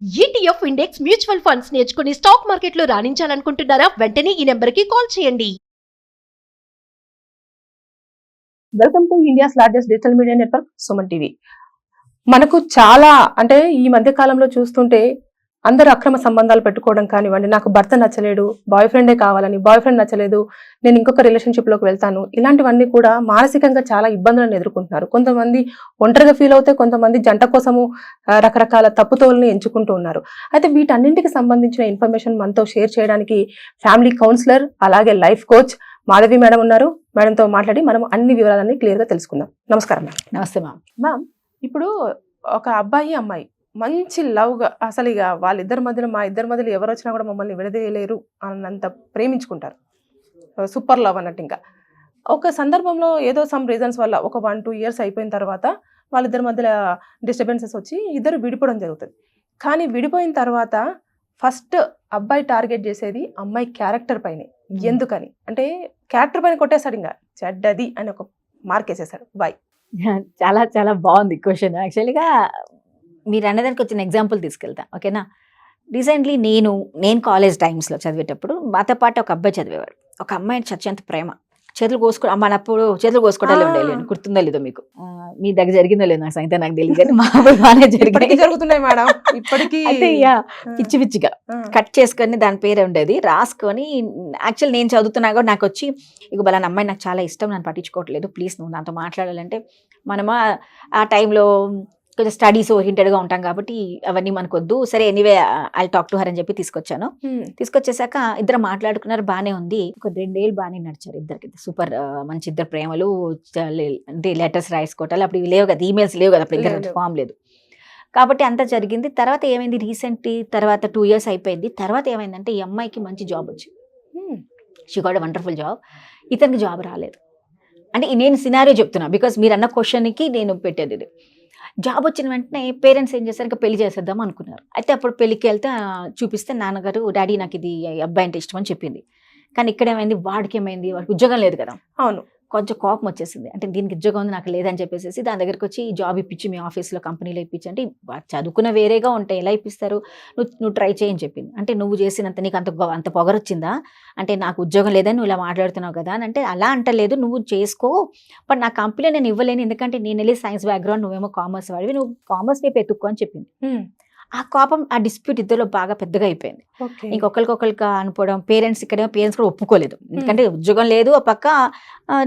ETF index mutual funds నేర్చుకుని stock మార్కెట్లో రాణించాలనుకుంటున్నారా? వెంటనే ఈ నెంబర్కి కాల్ చేయండి. Welcome to India's largest digital media network Suman TV. మనకు చాలా అంటే ఈ మధ్య కాలంలో చూస్తుంటే అందరూ అక్రమ సంబంధాలు పెట్టుకోవడం కానివ్వండి, నాకు భర్త నచ్చలేడు, బాయ్ ఫ్రెండే కావాలని, బాయ్ ఫ్రెండ్ నచ్చలేదు, నేను ఇంకొక రిలేషన్షిప్ లోకి వెళ్తాను, ఇలాంటివన్నీ కూడా మానసికంగా చాలా ఇబ్బందులను ఎదుర్కొంటున్నారు. కొంతమంది ఒంటరిగా ఫీల్ అవుతే, కొంతమంది జంట కోసము రకరకాల తప్పుతోలని ఎంచుకుంటూ ఉన్నారు. అయితే వీటన్నింటికి సంబంధించిన ఇన్ఫర్మేషన్ మనతో షేర్ చేయడానికి ఫ్యామిలీ కౌన్సిలర్ అలాగే లైఫ్ కోచ్ మాధవి మేడం ఉన్నారు. మేడంతో మాట్లాడి మనం అన్ని వివరాలన్నీ క్లియర్ గా తెలుసుకుందాం. నమస్కారం మ్యామ్. నమస్తే మ్యామ్. మ్యామ్, ఇప్పుడు ఒక అబ్బాయి అమ్మాయి మంచి లవ్గా, అసలు ఇక వాళ్ళిద్దరి మధ్యలో మా ఇద్దరి మధ్యలో ఎవరు వచ్చినా కూడా మమ్మల్ని విడదీయలేరు అన్నంత ప్రేమించుకుంటారు. సూపర్ లవ్ అన్నట్టు. ఇంకా ఒక సందర్భంలో ఏదో సమ్ రీజన్స్ వల్ల ఒక 1-2 years అయిపోయిన తర్వాత వాళ్ళిద్దరి మధ్యలో డిస్టర్బెన్సెస్ వచ్చి ఇద్దరు విడిపోవడం జరుగుతుంది. కానీ విడిపోయిన తర్వాత ఫస్ట్ అబ్బాయి టార్గెట్ చేసేది అమ్మాయి క్యారెక్టర్ పైనే. ఎందుకని అంటే క్యారెక్టర్ పైన కొట్టేశాడు, ఇంకా చెడ్డది అని ఒక మార్క్ వేసేసాడు. బాయ్. చాలా చాలా బాగుంది క్వశ్చన్. యాక్చువల్గా మీరు అన్నదానికి వచ్చిన ఎగ్జాంపుల్ తీసుకెళ్తా, ఓకేనా? రీసెంట్లీ నేను కాలేజ్ టైమ్స్లో చదివేటప్పుడు మాతో పాటు ఒక అబ్బాయి చదివేవాడు. ఒక అమ్మాయిని చచ్చేంత ప్రేమ, చేతులు కోసుకో మనప్పుడు చేతులు కోసుకోవడాలు ఉండేది. గుర్తుందో లేదో మీకు? మీ దగ్గర జరిగిందో లేదు నాకు సంగతి నాకు తెలియదు, కానీ మా బాగానే జరుగుతున్నాయి మేడం ఇప్పటికీ. అయితే పిచ్చి పిచ్చిగా కట్ చేసుకొని దాని పేరు ఉండేది రాసుకొని. యాక్చువల్ నేను చదువుతున్నా కూడా నాకు వచ్చి, ఇక బలానా అమ్మాయి నాకు చాలా ఇష్టం, నన్ను పట్టించుకోవట్లేదు, ప్లీజ్ నువ్వు నాతో మాట్లాడాలంటే, మనము ఆ టైంలో కొంచెం స్టడీస్ ఓరియంటెడ్గా ఉంటాం కాబట్టి అవన్నీ మనకు వద్దు, సరే anyway I talk to her అని చెప్పి తీసుకొచ్చాను. తీసుకొచ్చేసాక ఇద్దరు మాట్లాడుకున్నారు, బాగానే ఉంది. ఒక 2 ఏళ్ళు బాగానే నడిచారు ఇద్దరికి, సూపర్ మంచి ఇద్దరు ప్రేమలు. అంటే లెటర్స్ రాసుకోవటాలు అప్పుడు లేవు కదా, ఈమెయిల్స్ లేవు కదా, అప్పుడు ఇంకా ఫామ్ లేదు కాబట్టి అంతా జరిగింది. తర్వాత ఏమైంది, రీసెంట్ తర్వాత 2 years అయిపోయింది. తర్వాత ఏమైందంటే ఈ అమ్మాయికి మంచి జాబ్ వచ్చింది. She got a wonderful job. ఇతనికి జాబ్ రాలేదు. అంటే నేను సినారియో చెప్తున్నా, బికాస్ మీరు అన్న క్వశ్చన్కి నేను పెట్టేది ఇది. జాబ్ వచ్చిన వెంటనే పేరెంట్స్ ఏం చేస్తారు, ఇంకా పెళ్లి చేసేద్దాం అనుకున్నారు. అయితే అప్పుడు పెళ్లికి వెళ్తే చూపిస్తే నాన్నగారు, డాడీ నాకు ఇది అబ్బాయి అంటే ఇష్టం అని చెప్పింది. కానీ ఇక్కడ ఏమైంది, వాడికి ఏమైంది, వాడికి ఉద్యోగం లేదు కదా. అవును. కొంచెం కోపం వచ్చేసింది. అంటే దీనికి ఉద్యోగం ఉంది నాకు లేదని చెప్పేసి దాని దగ్గరికి వచ్చి జాబ్ ఇప్పించి మీ ఆఫీస్లో కంపెనీలో ఇప్పించి, అంటే చదువుకున్న వేరేగా ఉంటాయి, ఎలా ఇప్పిస్తారు, నువ్వు ట్రై చేయని చెప్పింది. అంటే నువ్వు చేసినంత నీకు అంత పొగరొచ్చిందా, అంటే నాకు ఉద్యోగం లేదని నువ్వు ఇలా మాట్లాడుతున్నావు కదా అని. అంటే అలా అంటలేదు, నువ్వు చేసుకో, బట్ నా కంపెనీ నేను ఇవ్వలేను, ఎందుకంటే నేను వెళ్ళి సైన్స్ బ్యాక్గ్రౌండ్, నువ్వేమో కామర్స్ వాడివి, నువ్వు కామర్స్ వైపు ఎత్తుక్కో అని చెప్పింది. ఆ కోపం, ఆ డిస్ప్యూట్ ఇద్దరులో బాగా పెద్దగా అయిపోయింది. ఇంకొకరికి అనుకోవడం, పేరెంట్స్ కూడా ఒప్పుకోలేదు, ఎందుకంటే ఉద్యోగం లేదు, ఆ పక్క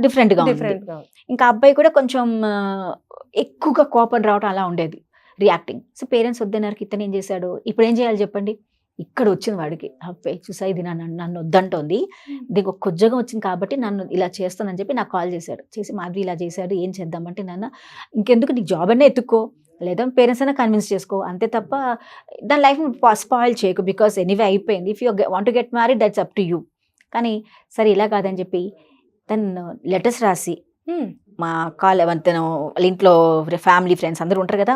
డిఫరెంట్గా. ఇంకా అబ్బాయి కూడా కొంచెం ఎక్కువగా కోపం రావడం అలా ఉండేది, రియాక్టింగ్. సో పేరెంట్స్ వద్దన్నారు, ఇతను ఏం చేశాడు, ఇప్పుడు ఏం చేయాలి చెప్పండి. ఇక్కడ వచ్చింది వాడికి, అబ్బాయి చూసా ఇది నన్ను వద్దంటోంది, దీనికి ఒక ఉద్యోగం వచ్చింది కాబట్టి నన్ను ఇలా చేస్తానని చెప్పి నాకు కాల్ చేశాడు. చేసి మాధవి ఇలా చేశాడు, ఏం చేద్దామంటే, నాన్న ఇంకెందుకు నీకు జాబ్ అనే ఎత్తుక్కో, లేదా పేరెంట్స్ అయినా కన్విన్స్ చేసుకో, అంతే తప్ప దాని లైఫ్ని స్పాయిల్ చేయకు, బికాస్ ఎనీవే అయిపోయింది. If you want to get married that's up to you. కానీ సరే ఇలా కాదని చెప్పి తను లెటర్స్ రాసి, మా తను వాళ్ళ ఇంట్లో ఫ్యామిలీ ఫ్రెండ్స్ అందరూ ఉంటారు కదా,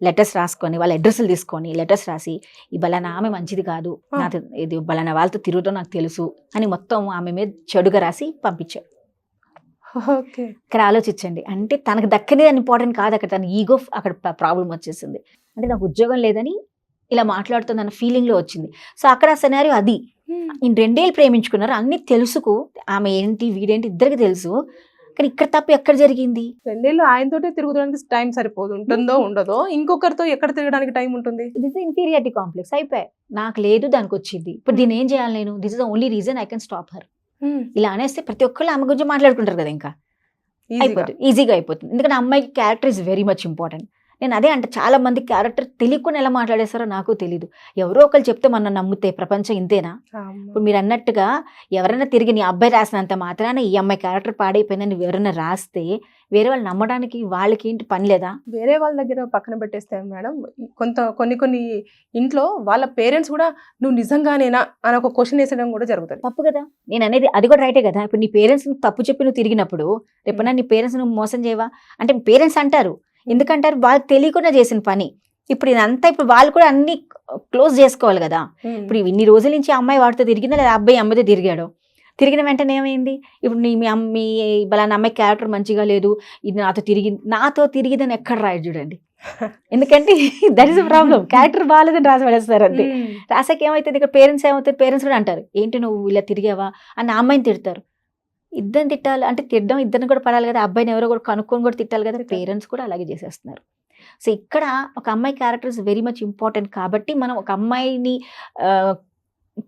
లెటర్స్ రాసుకొని వాళ్ళ అడ్రస్లు తీసుకొని లెటర్స్ రాసి, ఈ బలానా ఆమె మంచిది కాదు, నాకు ఇది బలానా వాళ్ళతో తిరుగుతాం నాకు తెలుసు అని మొత్తం ఆమె మీద చెడుగా రాసి పంపించాడు. ఇక్కడ ఆలోచించండి, అంటే తనకు దక్కనే ఇంపార్టెంట్ కాదు, అక్కడ తన ఈగో అక్కడ ప్రాబ్లం వచ్చేసింది. అంటే నాకు ఉద్యోగం లేదని ఇలా మాట్లాడుతుంది అన్న ఫీలింగ్లో వచ్చింది. సో అక్కడ సినారియో అది. నేను 2 ఏళ్ళు ప్రేమించుకున్నారు, అన్ని తెలుసుకు, ఆమె ఏంటి వీడేంటి ఇద్దరికి తెలుసు, కానీ ఇక్కడ తప్పు ఎక్కడ జరిగింది. 2 ఏళ్ళు ఆయనతోటే తిరుగుతానికి టైం సరిపోదు, ఉంటుందో ఉండదో, ఇంకొకరితో ఎక్కడ తిరగడానికి టైం ఉంటుంది. దిస్ ఇన్ఫీరియారిటీ కాంప్లెక్స్ అయిపోయాయి. నాకు లేదు, దానికి వచ్చింది, ఇప్పుడు దీన్ని ఏం చేయాలి నేను, this is the only reason I can stop her. ఇలా అనేస్తే ప్రతి ఒక్కళ్ళు ఆమె గురించి మాట్లాడుకుంటారు కదా, ఇంకా అయిపోతుంది, ఈజీగా అయిపోతుంది. ఎందుకంటే అమ్మాయికి character is very much important. నేను అదే అంటే, చాలా మంది క్యారెక్టర్ తెలియకుండా ఎలా మాట్లాడేస్తారో నాకు తెలీదు. ఎవరో ఒకరు చెప్తే మనం నమ్మితే ప్రపంచం ఇంతేనా? ఇప్పుడు మీరు అన్నట్టుగా ఎవరైనా తిరిగి నీ అబ్బాయి రాసినంత మాత్రాన ఈ అమ్మాయి క్యారెక్టర్ పాడైపోయిందని ఎవరైనా రాస్తే వేరే వాళ్ళు నమ్మడానికి వాళ్ళకి ఏంటి పని లేదా? వేరే వాళ్ళ దగ్గర పక్కన పెట్టేస్తే మేడం, కొన్ని ఇంట్లో వాళ్ళ పేరెంట్స్ కూడా నువ్వు నిజంగానేనా అని ఒక క్వశ్చన్ వేసడం కూడా జరుగుతుంది. తప్పు కదా. నేను అనేది అది కూడా రైటే కదా. ఇప్పుడు నీ పేరెంట్స్ తప్పు చెప్పి నువ్వు తిరిగినప్పుడు రేపన్నా నీ పేరెంట్స్ నువ్వు మోసం చేయవా అంటే పేరెంట్స్ అంటారు. ఎందుకంటారు, వాళ్ళకి తెలియకుండా చేసిన పని. ఇప్పుడు ఇదంతా ఇప్పుడు వాళ్ళు కూడా అన్ని క్లోజ్ చేసుకోవాలి కదా. ఇప్పుడు ఇన్ని రోజుల నుంచి అమ్మాయి వాడితో తిరిగిందా లేదా అబ్బాయి అమ్మాయితో తిరిగాడు, తిరిగిన వెంటనే ఏమైంది, ఇప్పుడు మీ బలానా అమ్మాయి క్యారెక్టర్ మంచిగా లేదు, ఇది నాతో తిరిగిందని ఎక్కడ రాయడు చూడండి. ఎందుకంటే దట్ ఈస్ ప్రాబ్లం, క్యారెక్టర్ బాగాలేదని రాసి పడేస్తారు అంతే. రాసాక ఏమవుతుంది, ఇక్కడ పేరెంట్స్ ఏమవుతారు, పేరెంట్స్ కూడా అంటారు ఏంటి నువ్వు ఇలా తిరిగావా అని ఆ అమ్మాయిని తిడతారు. ఇద్దరిని తిట్టాలి అంటే తిట్టడం ఇద్దరిని కూడా పడాలి కదా, అబ్బాయిని ఎవరో కూడా కనుక్కొని కూడా తిట్టాలి కదా, పేరెంట్స్ కూడా అలాగే చేసేస్తున్నారు. సో ఇక్కడ ఒక అమ్మాయి character is very much important. కాబట్టి మనం ఒక అమ్మాయిని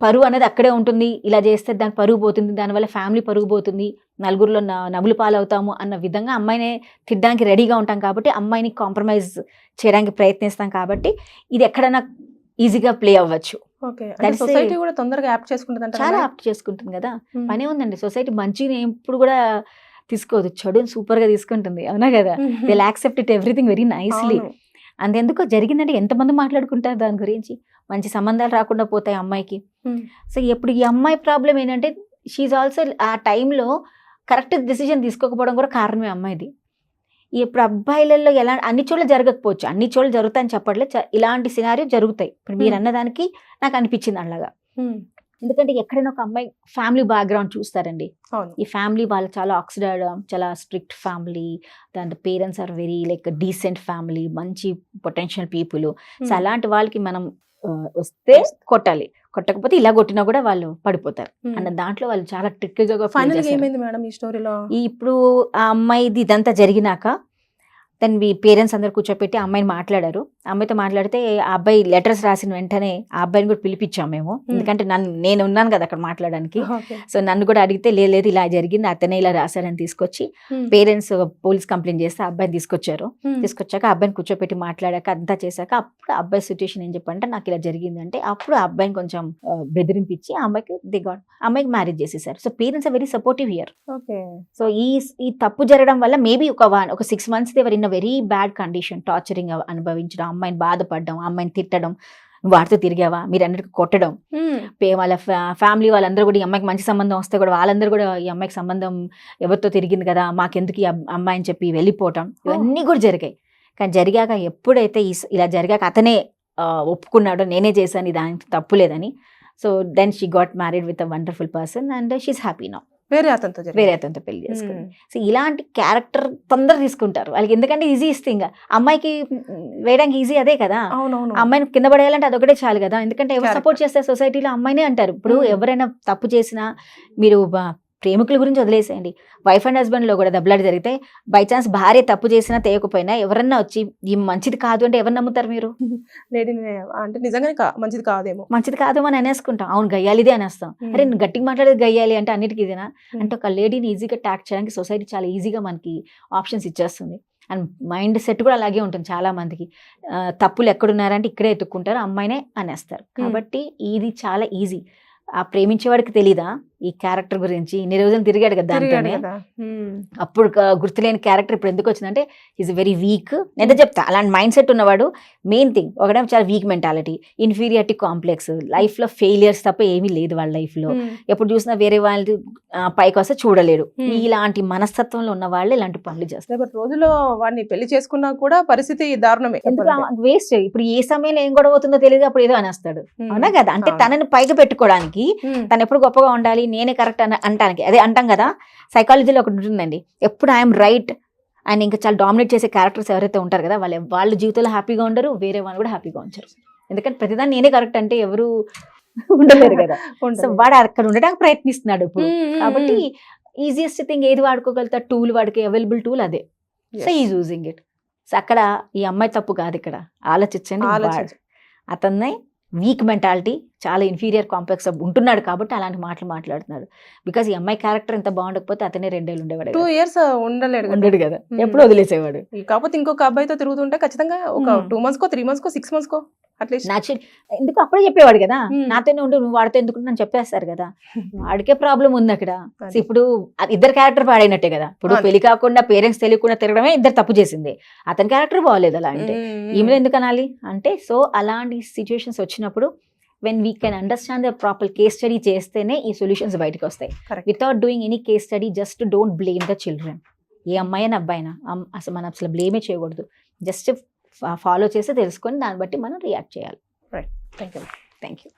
పరువు అనేది అక్కడే ఉంటుంది, ఇలా చేస్తే దాని పరువు పోతుంది, దానివల్ల ఫ్యామిలీ పరువు పోతుంది, నలుగురిలో నవ్వులు పాలవుతాము అన్న విధంగా అమ్మాయిని తిట్టడానికి రెడీగా ఉంటాం. కాబట్టి అమ్మాయిని కాంప్రమైజ్ చేయడానికి ప్రయత్నిస్తాం. కాబట్టి ఇది ఎక్కడైనా ఈజీగా ప్లే అవ్వచ్చు. సొసైటీ కూడా తొందరగా యాప్ట్ చేసుకుంటుంది, చాలా యాప్ట్ చేసుకుంటుంది కదా. పనే ఉందండి, సొసైటీ మంచిని ఎప్పుడు కూడా తీసుకోదు, చెడుని సూపర్ గా తీసుకుంటుంది. అవునా కదా, they accept it everything very nicely. అంతెందుకు జరిగిందంటే ఎంతమంది మాట్లాడుకుంటారు దాని గురించి, మంచి సంబంధాలు రాకుండా పోతాయి అమ్మాయికి. సో ఇప్పుడు ఈ అమ్మాయి ప్రాబ్లం ఏంటంటే షీఈ్ ఆల్సో ఆ టైంలో కరెక్ట్ డెసిజన్ తీసుకోకపోవడం కూడా కారణమే అమ్మాయిది. ఇప్పుడు అబ్బాయిలలో ఎలా అన్ని చోట్ల జరగకపోవచ్చు, అన్ని చోట్ల జరుగుతాయని చెప్పట్లేదు, ఇలాంటి సినారియో జరుగుతాయి. ఇప్పుడు మీరు అన్నదానికి నాకు అనిపించింది అలాగా. ఎందుకంటే ఎక్కడైనా ఒక అమ్మాయి ఫ్యామిలీ బ్యాక్గ్రౌండ్ చూస్తారండి, ఈ ఫ్యామిలీ వాళ్ళు చాలా ఆక్సిడైడ్, చాలా స్ట్రిక్ట్ ఫ్యామిలీ, దాంట్లో parents are very like decent family, మంచి పొటెన్షియల్ పీపుల్. సో అలాంటి వాళ్ళకి మనం వస్తే కొట్టాలి, కొట్టకపోతే ఇలా కొట్టినా కూడా వాళ్ళు పడిపోతారు అన్న దాంట్లో వాళ్ళు చాలా ట్రిక్గా. ఇప్పుడు ఆ అమ్మాయిది ఇదంతా జరిగినాక దాని పేరెంట్స్ అందరు కూర్చోపెట్టి ఆ అమ్మాయిని మాట్లాడారు. అమ్మాయితో మాట్లాడితే ఆ అబ్బాయి లెటర్స్ రాసిన వెంటనే ఆ అబ్బాయిని కూడా పిలిపించాం మేము, ఎందుకంటే నేను ఉన్నాను కదా అక్కడ మాట్లాడడానికి. సో నన్ను కూడా అడిగితే లేదు ఇలా జరిగింది, అతనే ఇలా రాశారని తీసుకొచ్చి పేరెంట్స్ పోలీస్ కంప్లైంట్ చేస్తే ఆ అబ్బాయిని తీసుకొచ్చారు. తీసుకొచ్చాక ఆ అబ్బాయిని కూర్చోపెట్టి మాట్లాడాక అంతా చేశాక అప్పుడు అబ్బాయి సిచ్యువేషన్ ఏం చెప్పంటే నాకు ఇలా జరిగిందంటే అప్పుడు ఆ అబ్బాయిని కొంచెం బెదిరింపించి ఆ అమ్మాయికి మ్యారేజ్ చేసేసారు. So parents are very supportive here. So ఈ తప్పు జరగడం వల్ల మేబీ ఒక 6 months they were in very bad condition, torturing అనుభవించడం, అమ్మాయిని బాధపడడం, అమ్మాయిని తిట్టడం, వాడితో తిరిగావా, మీరు అన్నిటికీ కొట్టడం, వాళ్ళ ఫ్యామిలీ వాళ్ళందరూ కూడా ఈ అమ్మాయికి మంచి సంబంధం వస్తే కూడా వాళ్ళందరూ కూడా ఈ అమ్మాయికి సంబంధం ఎవరితో తిరిగింది కదా మాకెందుకు ఈ అమ్మాయి అని చెప్పి వెళ్ళిపోవటం, ఇవన్నీ కూడా జరిగాయి. కానీ జరిగాక ఎప్పుడైతే ఇలా జరిగాక అతనే ఒప్పుకున్నాడో నేనే చేశాను దానికి తప్పు లేదని, so then she got married with a wonderful person and she's happy now. వేరే అతనితో పెళ్లి చేసుకుంది. సో ఇలాంటి క్యారెక్టర్ తొందర తీసుకుంటారు వాళ్ళకి, ఎందుకంటే ఈజీ ఇస్తుంది. అమ్మాయికి వేయడానికి ఈజీ అదే కదా, అమ్మాయిని కింద పడేయాలంటే అదొకటే చాలు కదా. ఎందుకంటే ఎవరు సపోర్ట్ చేస్తారు సొసైటీలో, అమ్మాయినే అంటారు. ఇప్పుడు ఎవరైనా తప్పు చేసినా మీరు ప్రేమికుల గురించి వదిలేసేయండి, వైఫ్ అండ్ హస్బెండ్ లో కూడా దెబ్బలాట జరిగితే బై ఛాన్స్ భార్య తప్పు చేసినా తేయకపోయినా ఎవరన్నా వచ్చి ఈ మంచిది కాదు అంటే ఎవరు నమ్ముతారు మీరు? అంటే నిజంగానే మంచిది కాదేమో, మంచిది కాదేమో అని అనేసుకుంటాం. అవును గయ్యాలిదే అనేస్తాం. అరే నేను గట్టిగా మాట్లాడేది గయ్యాలి అంటే అన్నిటికీ ఇదేనా అంటే ఒక లేడీని ఈజీగా ట్యాక్ చేయడానికి సొసైటీ చాలా ఈజీగా మనకి ఆప్షన్స్ ఇచ్చేస్తుంది. అండ్ మైండ్ సెట్ కూడా అలాగే ఉంటుంది చాలా మందికి. తప్పులు ఎక్కడున్నారంటే ఇక్కడే ఎత్తుక్కుంటారు, అమ్మాయినే అనేస్తారు. కాబట్టి ఇది చాలా ఈజీ. ఆ ప్రేమించేవాడికి తెలీదా ఈ క్యారెక్టర్ గురించి? ఇన్ని రోజులు తిరిగాడు కదా దాంట్లోనే. అప్పుడు గుర్తులేని క్యారెక్టర్ ఇప్పుడు ఎందుకు వచ్చిందంటే ఈజ్ వెరీ వీక్. నేను చెప్తా, అలాంటి మైండ్ సెట్ ఉన్నవాడు మెయిన్ థింగ్ ఒకటే చాలా week mentality, inferiority complex, life లో ఫెయిలియర్స్ తప్ప ఏమీ లేదు వాళ్ళ లైఫ్ లో. ఎప్పుడు చూసినా వేరే వాళ్ళు పైకి వస్తే చూడలేడు. ఇలాంటి మనస్తత్వంలో ఉన్న వాళ్ళు ఇలాంటి పనులు చేస్తారు. రోజులో వాడిని పెళ్లి చేసుకున్నా కూడా పరిస్థితి దారుణమే, వేస్ట్. ఇప్పుడు ఏ సమయంలో ఏం గొడవ అవుతుందో తెలియదు, అప్పుడు ఏదో అనేస్తాడు. అవునా కదా, అంటే తనని పైకి పెట్టుకోవడానికి, తను ఎప్పుడు గొప్పగా ఉండాలి, నేనే కరెక్ట్ అంటానికి, అదే అంటాం కదా సైకాలజీలో ఒకటి ఉంటుందండి, ఎప్పుడు ఐఎమ్ రైట్ అండ్ ఇంకా చాలా డామినేట్ చేసే క్యారెక్టర్స్ ఎవరైతే ఉంటారు కదా వాళ్ళ జీవితంలో హ్యాపీగా ఉండరు, వేరే వాళ్ళు కూడా హ్యాపీగా ఉంచారు. ఎందుకంటే ప్రతిదాన్ని నేనే కరెక్ట్ అంటే ఎవరు ఉండలేరు కదా. సో వాడు అక్కడ ఉండడానికి ప్రయత్నిస్తున్నాడు ఇప్పుడు. కాబట్టి ఈజియెస్ట్ థింగ్ ఏది వాడుకోగలుగుతా టూల్, వాడికి అవైలబుల్ టూల్ అదే. So is using it. So అక్కడ ఈ అమ్మాయి తప్పు కాదు, ఇక్కడ ఆలోచించండి. అతన్నే వీక్ మెంటాలిటీ, చాలా ఇన్ఫీరియర్ కాంప్లెక్స్ ఉంటున్నాడు కాబట్టి అలాంటి మాటలు మాట్లాడుతున్నాడు. బికాస్ ఈ అమ్మాయి క్యారెక్టర్ ఎంత బాగుండకపోతే అతనే 2 ఏళ్ళు ఉండేవాడు, 2 years ఉండడు కదా, ఎప్పుడు వదిలేసేవాడు. కాకపోతే ఇంకొక అబ్బాయితో తిరుగుతుంటే ఖచ్చితంగా ఒక 2 months కో 3 months కో 6 months కో అట్లీస్ట్ ఎందుకు అప్పుడే చెప్పేవాడు కదా, నాతోనే ఉండు నువ్వు వాడితో ఎందుకు అని చెప్పేస్తారు కదా. వాడికే ప్రాబ్లం ఉంది అక్కడ. ఇప్పుడు ఇద్దరు క్యారెక్టర్ పాడైనట్టే కదా. ఇప్పుడు పెళ్లి కాకుండా పేరెంట్స్ తెలియకుండా తిరగడమే ఇద్దరు తప్పు చేసింది, అతని క్యారెక్టర్ బాగోలేదు అలా అంటే ఈమె ఎందుకు అనాలి అంటే. సో అలాంటి సిచ్యువేషన్స్ వచ్చినప్పుడు when we can understand the proper case study చేస్తేనే ఈ సొల్యూషన్స్ బయటకు వస్తాయి. Without doing any case study just don't blame the children. ఏ అమ్మాయి అయినా అబ్బాయినా అసలు మనం అసలు బ్లేమే చేయకూడదు. జస్ట్ ఫాలో చేస్తే తెలుసుకొని దాన్ని బట్టి మనం రియాక్ట్ చేయాలి. Right, thank you.